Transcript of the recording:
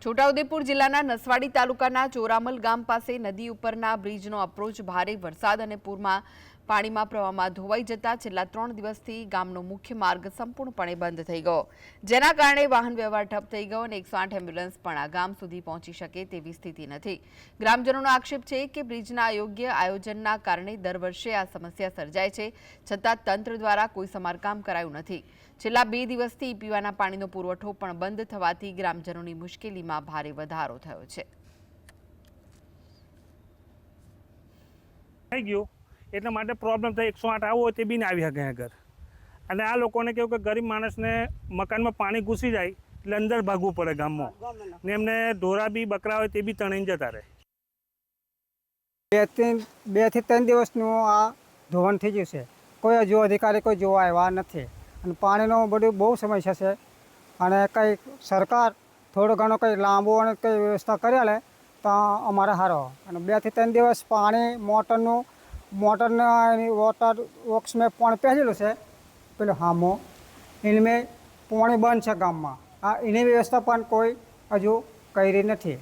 છોટાઉદેપુર જિલ્લાના નસવાડી તાલુકાના ચોરામલ ગામ પાસે નદી ઉપરના બ્રિજનો અપ્રોચ ભારે વરસાદ અને પૂરમાં પાણીમાં પ્રવાહમાં ધોવાઈ જતા છેલ્લા 3 દિવસથી ગામનો મુખ્ય માર્ગ સંપૂર્ણપણે બંધ થઈ ગયો, જેના કારણે વાહન વ્યવહાર ઠપ થઈ ગયો અને 108 એમ્બ્યુલન્સ પણ આ ગામ સુધી પહોંચી શકે તેવી સ્થિતિ નથી। ગ્રામજનોનો આક્ષેપ છે કે બ્રિજના અયોગ્ય આયોજનના કારણે દર વર્ષે આ સમસ્યા સર્જાય છે, છતાં તંત્ર દ્વારા કોઈ સમારકામ કરાયું નથી। છેલ્લા 2 દિવસથી પીવાના પાણીનો પુરવઠો પણ બંધ થવાથી ગ્રામજનોની મુશ્કેલીમાં ભારે વધારો થયો છે। થઈ ગયો એટલા માટે પ્રોબ્લેમ થાય 108 આવો તે બી ના આવી શકે આગળ અને આ લોકોને કેવું કે ગરીબ માણસને મકાનમાં પાણી ઘૂસી જાય એટલે અંદર ભાગવું પડે ગામમાં ને એમને ઢોરા બી બકરા હોય તે બી તણાઈને જતા રહે। 2 થી 3 દિવસનું આ ધોવાણ થઈ ગયું છે, કોઈ હજુ અધિકારી કોઈ જોવા આવ્યા નથી અને પાણીનો બધું બહુ સમસ્યા છે અને કંઈ સરકાર થોડો ઘણો કંઈ લાંબો અને કંઈ વ્યવસ્થા કરી લે તો અમારે સારો અને 2 થી 3 દિવસ પાણી મોટરના વોટર વર્ક્સ મેં પાણી પહેરેલું છે પેલું હામો એની પાણી બંધ છે ગામમાં, એની વ્યવસ્થા પણ કોઈ હજુ કરી નથી।